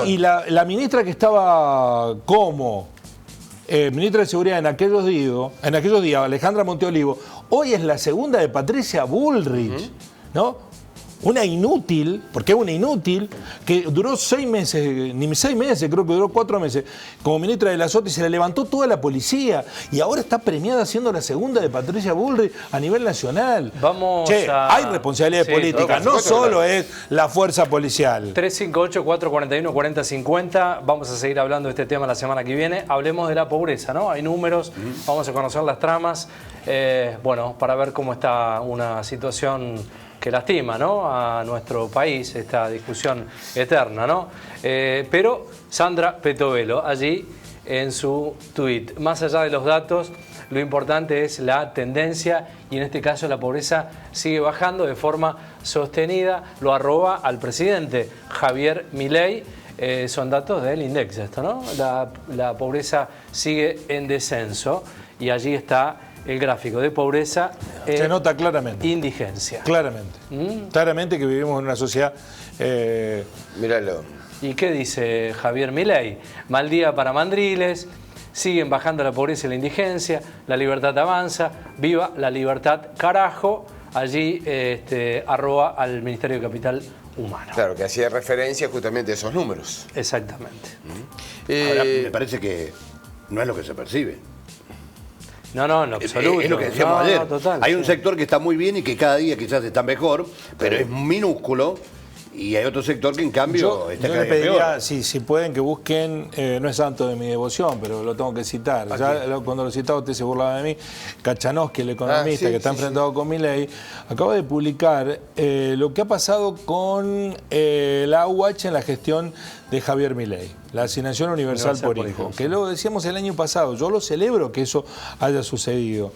Y la ministra que estaba como ministra de Seguridad en aquellos días, Alejandra Monteolivo, hoy es la segunda de Patricia Bullrich, ¿no? Una inútil, porque es una inútil, que duró 6 meses, ni 6 meses, creo que duró 4 meses, como ministra de la SOT, y se la levantó toda la policía, y ahora está premiada siendo la segunda de Patricia Bullrich a nivel nacional. Hay responsabilidades políticas, no solo es la fuerza policial. 358-441-4050, vamos a seguir hablando de este tema la semana que viene. Hablemos de la pobreza, ¿no? Hay números, vamos a conocer las tramas, para ver cómo está una situación que lastima, ¿no?, a nuestro país, esta discusión eterna, ¿no? Pero Sandra Petovelo, allí en su tuit, más allá de los datos, lo importante es la tendencia y en este caso la pobreza sigue bajando de forma sostenida, lo arroba al presidente Javier Milei. Son datos del INDEX esto, ¿no? La pobreza sigue en descenso y allí está el gráfico de pobreza. Se nota claramente. Indigencia. Claramente. Claramente que vivimos en una sociedad... Míralo. ¿Y qué dice Javier Milei? Mal día para mandriles, siguen bajando la pobreza y la indigencia, la libertad avanza, viva la libertad carajo. Allí arroba al Ministerio de Capital Humano. Claro, que hacía referencia justamente a esos números. Exactamente. Ahora, me parece que no es lo que se percibe. No, en absoluto. Es lo que decíamos ayer. Hay un sector que está muy bien y que cada día quizás está mejor, pero es minúsculo Y hay otro sector que en cambio yo le pediría, si pueden, que busquen, no es santo de mi devoción, pero lo tengo que citar. Ya cuando lo citaba usted se burlaba de mí. Kachanowski, el economista que está enfrentado con Milei, acaba de publicar lo que ha pasado con la AUH en la gestión de Javier Milei, la asignación universal por hijo, que lo decíamos el año pasado. Yo lo celebro que eso haya sucedido.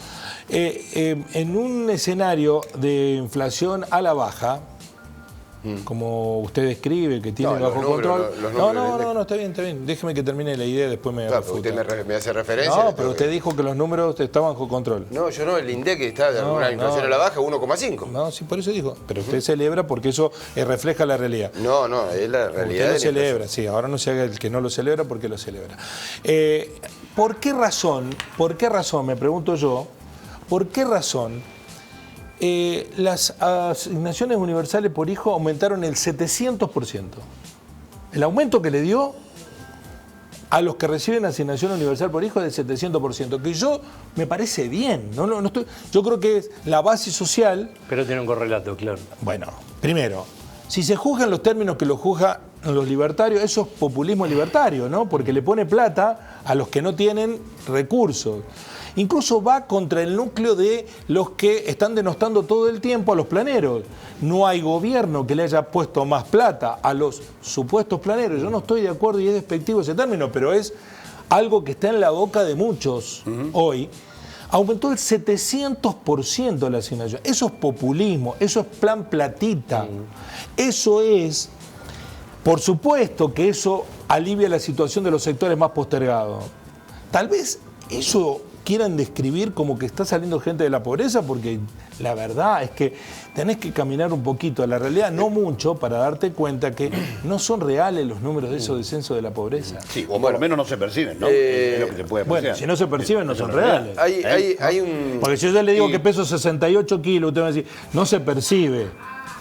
En un escenario de inflación a la baja, como usted describe, que tiene bajo control. No, está bien. Déjeme que termine la idea, después me refuta. Usted me hace referencia. No, pero usted dijo que los números están bajo control. No, yo no, el INDEC está de alguna inflación a la baja, 1,5. No, sí, por eso dijo. Pero usted celebra porque eso refleja la realidad. No, es la realidad. Usted lo celebra, sí, ahora no se haga el que no lo celebra porque lo celebra. ¿Por qué razón, me pregunto yo, por qué razón las asignaciones universales por hijo aumentaron el 700%? El aumento que le dio a los que reciben asignación universal por hijo es del 700%, que yo me parece bien. No estoy, yo creo que es la base social. Pero tiene un correlato, claro. Bueno, primero, si se juzgan los términos que los juzgan los libertarios, eso es populismo libertario, ¿no? Porque le pone plata a los que no tienen recursos. Incluso va contra el núcleo de los que están denostando todo el tiempo a los planeros. No hay gobierno que le haya puesto más plata a los supuestos planeros. Yo no estoy de acuerdo y es despectivo ese término, pero es algo que está en la boca de muchos hoy. Aumentó el 700% la asignación. Eso es populismo, eso es plan platita. Eso es, por supuesto que eso alivia la situación de los sectores más postergados. Tal vez eso quieran describir como que está saliendo gente de la pobreza, porque la verdad es que tenés que caminar un poquito a la realidad, no mucho, para darte cuenta que no son reales los números de esos descensos de la pobreza. Sí, o por lo menos no se perciben, ¿no? Es lo que se puede apreciar. Bueno, si no se perciben, no son reales. Porque si yo le digo que peso 68 kilos, usted me va a decir, no se percibe.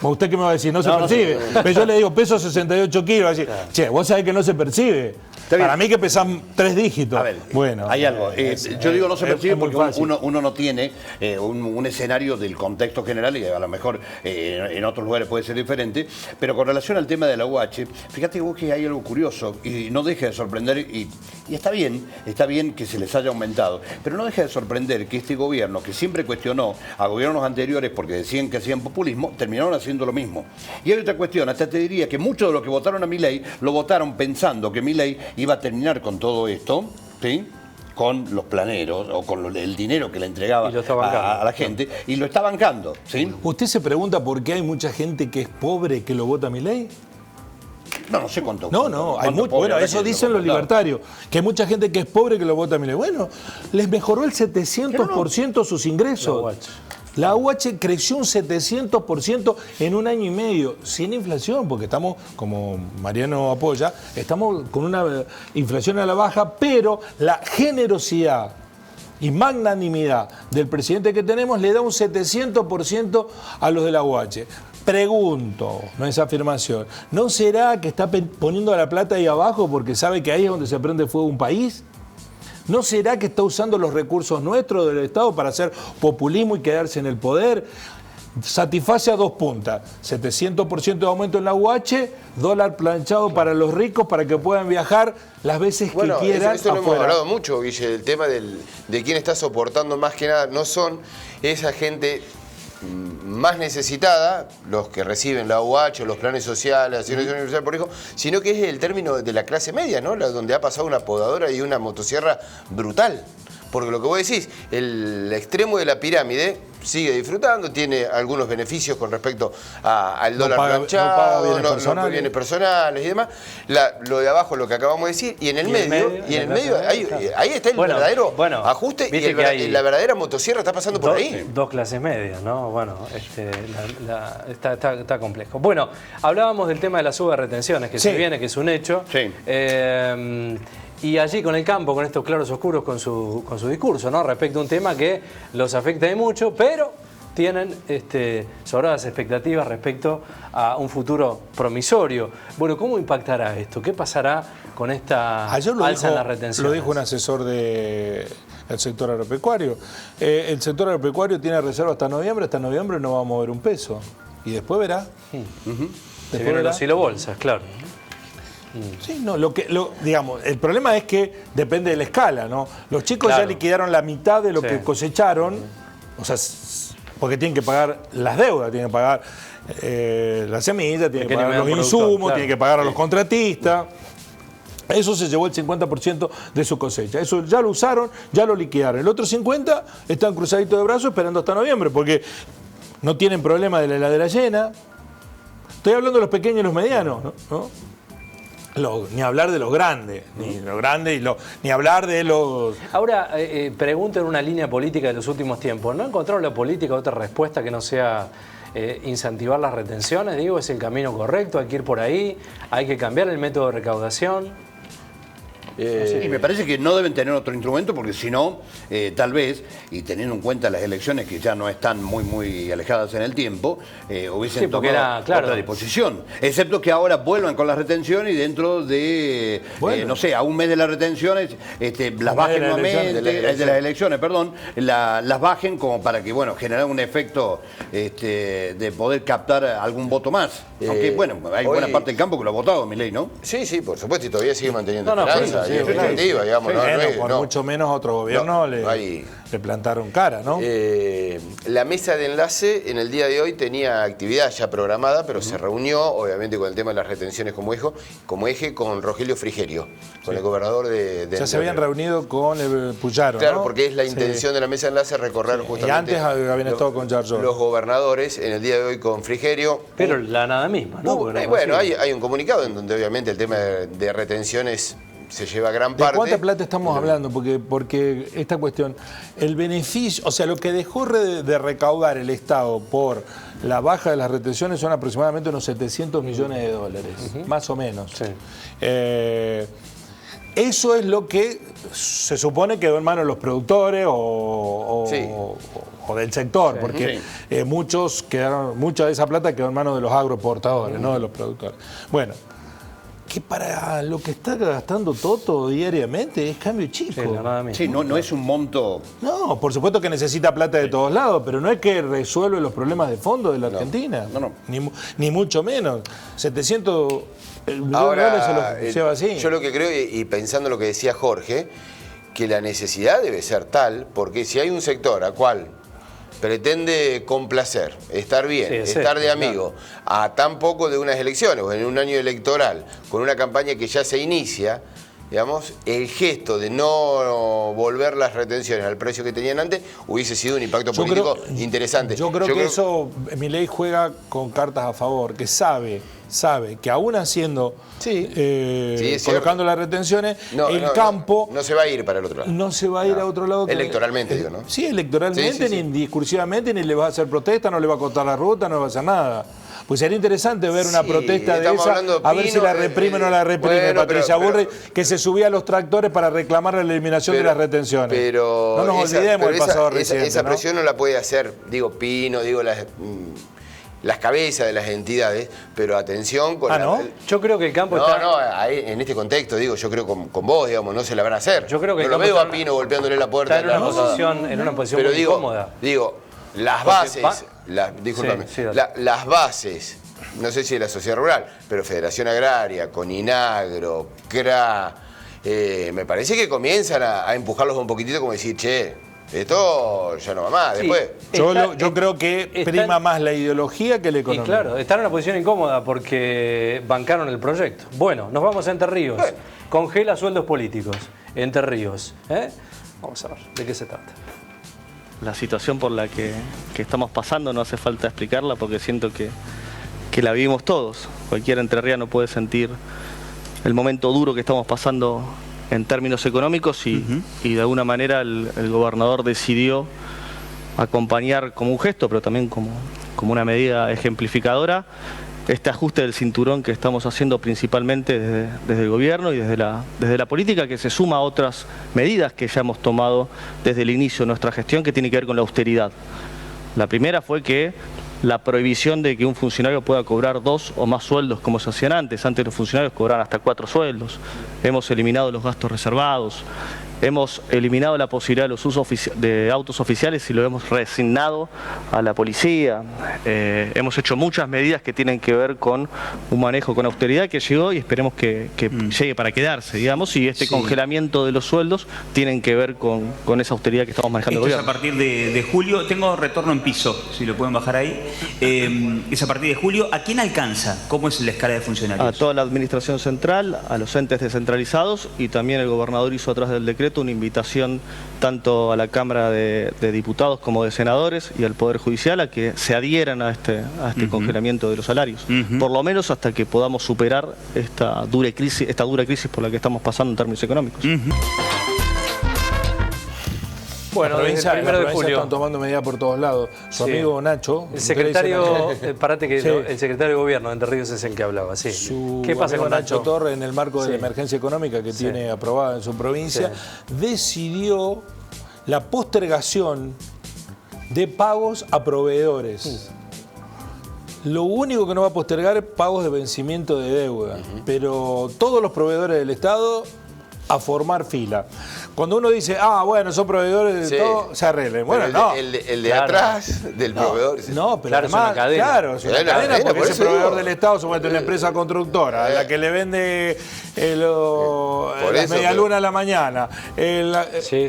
¿Usted qué me va a decir? No se percibe. Pero yo le digo, peso 68 kilos, va a decir, che, vos sabés que no se percibe. Para mí que pesan 3 dígitos. A ver, bueno, hay algo. Yo digo no se percibe porque uno no tiene un escenario del contexto general y a lo mejor en otros lugares puede ser diferente, pero con relación al tema de la UH, fíjate vos que hay algo curioso y no deja de sorprender y está bien que se les haya aumentado, pero no deja de sorprender que este gobierno, que siempre cuestionó a gobiernos anteriores porque decían que hacían populismo, terminaron haciendo lo mismo. Y hay otra cuestión, hasta te diría que muchos de los que votaron a Milei lo votaron pensando que Milei iba a terminar con todo esto, ¿sí? Con los planeros o con el dinero que le entregaba a la gente, y lo está bancando, ¿sí? ¿Usted se pregunta por qué hay mucha gente que es pobre que lo vota a Milei? No sé cuánto. Hay mucho. Bueno, eso dicen los libertarios, que hay mucha gente que es pobre que lo vota a Milei. Bueno, les mejoró el 700% sus ingresos. La UH creció un 700% en un año y medio, sin inflación, porque estamos, como Mariano apoya, estamos con una inflación a la baja, pero la generosidad y magnanimidad del presidente que tenemos le da un 700% a los de la UH. Pregunto, no es afirmación, ¿no será que está poniendo la plata ahí abajo porque sabe que ahí es donde se prende fuego un país? ¿No será que está usando los recursos nuestros del Estado para hacer populismo y quedarse en el poder? Satisface a dos puntas, 700% de aumento en la UH, dólar planchado para los ricos para que puedan viajar las veces que quieran. Esto lo hemos hablado mucho, Guille, el tema de quién está soportando más que nada, no son esa gente más necesitada, los que reciben la UH, los planes sociales, la asignación universal por hijo, sino que es el término de la clase media, ¿no? Donde ha pasado una podadora y una motosierra brutal. Porque lo que vos decís, el extremo de la pirámide sigue disfrutando, tiene algunos beneficios con respecto al dólar planchado, no bienes personales y demás. Lo de abajo, lo que acabamos de decir, y en el medio, ahí está el verdadero ajuste y la verdadera motosierra está pasando por ahí. Dos clases medias, ¿no? Bueno, está complejo. Bueno, hablábamos del tema de la suba de retenciones, que se viene, que es un hecho. Sí. Y allí con el campo, con estos claros oscuros, con su discurso, ¿no? Respecto a un tema que los afecta de mucho, pero tienen sobradas expectativas respecto a un futuro promisorio. Bueno, ¿cómo impactará esto? ¿Qué pasará con esta alza en las retenciones? Lo dijo un asesor del sector agropecuario. El sector agropecuario tiene reserva hasta noviembre no va a mover un peso. Y después verá. Se vieron los silobolsas, claro. Sí, no, digamos, el problema es que depende de la escala, ¿no? Los chicos ya liquidaron la mitad de lo que cosecharon, o sea, porque tienen que pagar las deudas, tienen que pagar la semilla, tienen que pagar los insumos, tienen que pagar a los contratistas. Eso se llevó el 50% de su cosecha. Eso ya lo usaron, ya lo liquidaron. El otro 50% están cruzaditos de brazos esperando hasta noviembre, porque no tienen problema de la heladera llena. Estoy hablando de los pequeños y los medianos, ¿no? Ni hablar de los grandes, ni hablar de los... Ahora, pregunto en una línea política de los últimos tiempos, ¿no encontraron la política otra respuesta que no sea incentivar las retenciones? Digo, ¿es el camino correcto? ¿Hay que ir por ahí? ¿Hay que cambiar el método de recaudación? Y me parece que no deben tener otro instrumento porque si no, tal vez, y teniendo en cuenta las elecciones que ya no están muy alejadas en el tiempo, hubiesen tomado otra disposición. Excepto que ahora vuelvan con las retenciones y dentro de, no sé, a un mes de las retenciones, las bajen nuevamente, de las elecciones, perdón, las bajen como para que, bueno, generar un efecto de poder captar algún voto más. Aunque, bueno, hay buena parte del campo que lo ha votado, Milei, ¿no? Sí, sí, por supuesto, y todavía sigue manteniendo esperanza. Sí, digamos, por mucho menos a otro gobierno le plantaron cara, ¿no? La mesa de enlace en el día de hoy tenía actividad ya programada, pero se reunió, obviamente, con el tema de las retenciones como eje con Rogelio Frigerio, con el gobernador de ya se habían reunido con el Puyaro, claro, ¿no? porque es la intención de la mesa de enlace recorrer justamente... Y antes habían estado con Giorgio. Los gobernadores, en el día de hoy con Frigerio. Pero la nada misma, ¿no? Bueno, hay un comunicado en donde obviamente el tema de retenciones se lleva gran parte. ¿De cuánta plata estamos hablando? Porque esta cuestión, el beneficio, o sea, lo que dejó de recaudar el Estado por la baja de las retenciones son aproximadamente unos 700 millones de dólares, más o menos. Sí. Eso es lo que se supone quedó en manos de los productores o del sector, porque mucha de esa plata quedó en manos de los agroexportadores, no de los productores. Bueno, que para lo que está gastando Toto diariamente es cambio chico. Sí, no es un monto... No, por supuesto que necesita plata de todos lados, pero no es que resuelve los problemas de fondo de la Argentina. No. Ni mucho menos. 700 millones se los lleva así. Yo lo que creo, y pensando lo que decía Jorge, que la necesidad debe ser tal, porque si hay un sector al cual pretende complacer, estar bien, estar de amigo, a tan poco de unas elecciones, o en un año electoral, con una campaña que ya se inicia, digamos, el gesto de no volver las retenciones al precio que tenían antes hubiese sido un impacto político interesante. Yo creo que eso Milei juega con cartas a favor, que sabe que aún haciendo, colocando las retenciones, el campo... No se va a ir para el otro lado. No se va a ir a otro lado. Electoralmente, digo, ¿no? Sí, electoralmente, ni discursivamente, ni le va a hacer protesta, no le va a cortar la ruta, no le va a hacer nada. Pues sería interesante ver una protesta de esa, a ver si la reprime o no la reprime Patricia Bullrich, que se subía a los tractores para reclamar la eliminación de las retenciones. Pero no nos olvidemos del pasado reciente. Esa presión no la puede hacer, digo, Pino, digo, las cabezas de las entidades, pero atención con ¿no? Yo creo que el campo está... No, ahí, en este contexto, digo, yo creo con vos, digamos, no se la van a hacer. Yo creo que no lo veo a Pino golpeándole la puerta. Está en una posición pero muy incómoda. Digo, las bases, las bases, no sé si de la sociedad rural, pero Federación Agraria, Coninagro, CRA, me parece que comienzan a empujarlos un poquitito como decir, che, esto ya no va más, después. Yo creo que prima más la ideología que la economía. Y claro, están en una posición incómoda porque bancaron el proyecto. Bueno, nos vamos a Entre Ríos. Congela sueldos políticos. Entre Ríos. Vamos a ver de qué se trata. La situación por la que estamos pasando no hace falta explicarla porque siento que la vivimos todos. Cualquier entrerriano puede sentir el momento duro que estamos pasando en términos económicos y de alguna manera el gobernador decidió acompañar como un gesto, pero también como una medida ejemplificadora, este ajuste del cinturón que estamos haciendo principalmente desde el gobierno y desde la política, que se suma a otras medidas que ya hemos tomado desde el inicio de nuestra gestión, que tiene que ver con la austeridad. La primera fue que la prohibición de que un funcionario pueda cobrar 2 o más sueldos como se hacían antes. Antes los funcionarios cobraban hasta 4 sueldos. Hemos eliminado los gastos reservados. hemos eliminado la posibilidad de los usos de autos oficiales y lo hemos reasignado a la policía. Hemos hecho muchas medidas que tienen que ver con un manejo con austeridad que llegó y esperemos que llegue para quedarse, digamos, y este congelamiento de los sueldos tienen que ver con esa austeridad que estamos manejando. Esto es a partir de julio. Tengo retorno en piso, si lo pueden bajar ahí. Es a partir de julio. ¿A quién alcanza? ¿Cómo es la escala de funcionarios? A toda la administración central, a los entes descentralizados, y también el gobernador hizo a través del decreto una invitación tanto a la Cámara de Diputados como de Senadores y al Poder Judicial a que se adhieran a este congelamiento de los salarios, por lo menos hasta que podamos superar esta dura crisis por la que estamos pasando en términos económicos. Bueno, desde el 1 de julio están tomando medidas por todos lados. Su amigo Nacho, el secretario, el secretario de Gobierno de Entre Ríos es el que hablaba, ¿Qué pasa con Nacho Torre, en el marco de la emergencia económica que tiene aprobada en su provincia, decidió la postergación de pagos a proveedores? Lo único que no va a postergar es pagos de vencimiento de deuda, pero todos los proveedores del Estado a formar fila. Cuando uno dice, bueno, son proveedores de todo, se arreglen. Bueno, no. El de atrás del proveedor. No, pero además, es una cadena. Claro, es una cadena porque ese proveedor del Estado se vuelve una empresa constructora, la que le vende las medialunas a la mañana.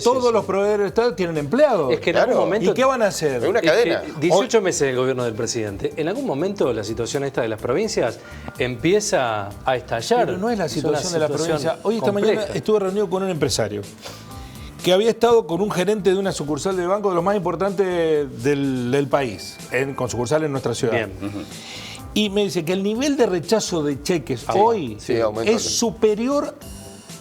Todos los proveedores del Estado tienen empleados. Es que en algún momento... ¿Y qué van a hacer? Es una cadena. 18 meses del gobierno del presidente. En algún momento la situación esta de las provincias empieza a estallar. Pero no es la situación de la provincia. Hoy esta mañana estuve reunido con un empresario que había estado con un gerente de una sucursal de banco de los más importantes del país, con sucursales en nuestra ciudad. Bien. Y me dice que el nivel de rechazo de cheques hoy es superior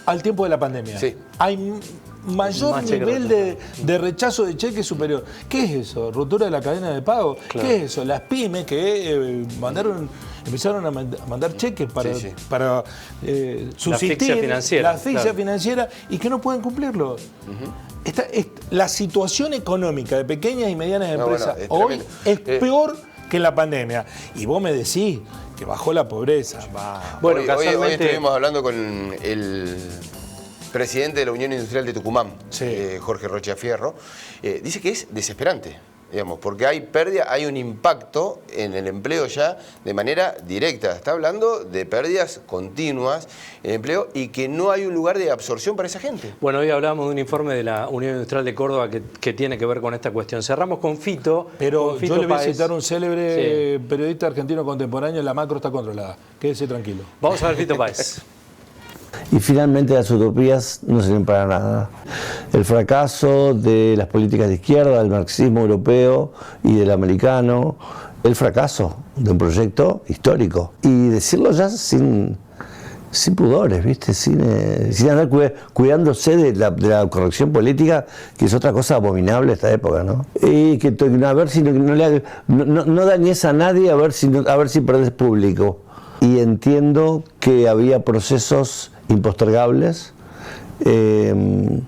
al tiempo de la pandemia. Hay mayor nivel de rechazo de cheques superior. ¿Qué es eso? ¿Ruptura de la cadena de pago? ¿Qué es eso? Las pymes que empezaron a mandar cheques para subsistir, la asfixia financiera, y que no pueden cumplirlo. La situación económica de pequeñas y medianas empresas hoy es peor que en la pandemia. Y vos me decís que bajó la pobreza. Bueno, hoy estuvimos hablando con el presidente de la Unión Industrial de Tucumán, Jorge Rocha Fierro. Dice que es desesperante, digamos, porque hay pérdida, hay un impacto en el empleo ya de manera directa. Está hablando de pérdidas continuas en el empleo y que no hay un lugar de absorción para esa gente. Bueno, hoy hablamos de un informe de la Unión Industrial de Córdoba que tiene que ver con esta cuestión. Cerramos con Fito. Pero yo le voy a citar un célebre periodista argentino contemporáneo: la macro está controlada. Quédese tranquilo. Vamos a ver Fito Páez. Y finalmente las utopías no sirven para nada. El fracaso de las políticas de izquierda, del marxismo europeo y del americano, el fracaso de un proyecto histórico. Y decirlo ya sin pudores, ¿viste? Sin andar cuidándose de la corrección política, que es otra cosa abominable esta época, ¿no? Y que a ver si no dañes a nadie, a ver si perdés público. Y entiendo que había procesos impostergables que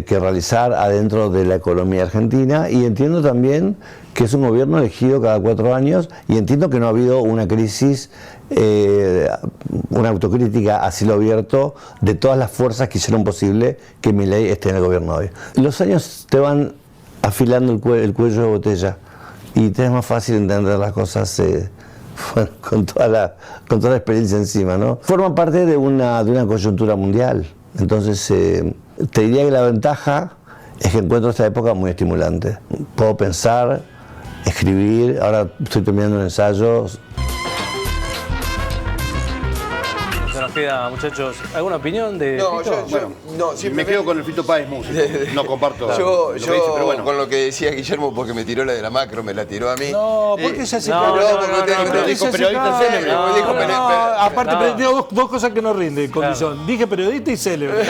realizar adentro de la economía argentina, y entiendo también que es un gobierno elegido cada 4 años, y entiendo que no ha habido una crisis, una autocrítica a cielo abierto de todas las fuerzas que hicieron posible que Milei esté en el gobierno hoy. Los años te van afilando el cuello de botella y te es más fácil entender las cosas con toda la experiencia encima, ¿no? Forma parte de una coyuntura mundial. Entonces, te diría que la ventaja es que encuentro esta época muy estimulante. Puedo pensar, escribir, ahora estoy terminando un ensayo. Se nos queda, muchachos, ¿alguna opinión de Fito? Me quedo con el Fito Páez músico. No comparto yo dice, pero bueno. Con lo que decía Guillermo, porque me tiró la de la macro, me la tiró a mí. No, ¿por qué se hace dijo periodista célebre. Aparte, digo dos cosas que no rinden, condición. Dije periodista y célebre.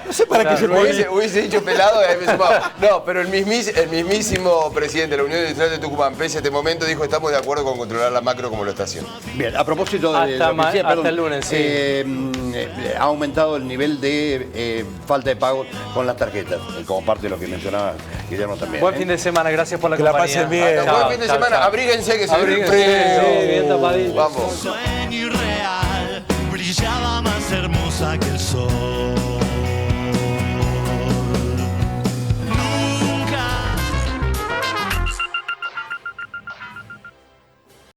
No sé para qué se pone. Hubiese dicho pelado y ahí me sumaba. No, pero el mismísimo presidente de la Unión Industrial de Tucumán, pese a este momento, dijo: estamos de acuerdo con controlar la macro como lo está haciendo. Bien, a propósito de hasta el lunes, ha aumentado el nivel de falta de pago con las tarjetas, como parte de lo que mencionaba Guillermo también. Buen fin de semana, gracias por la compañía. Que la pasen bien. Buen fin de semana, abríguense que se viene frío. Bien tapadito. Vamos. Sueño irreal, brillaba más hermosa que el sol.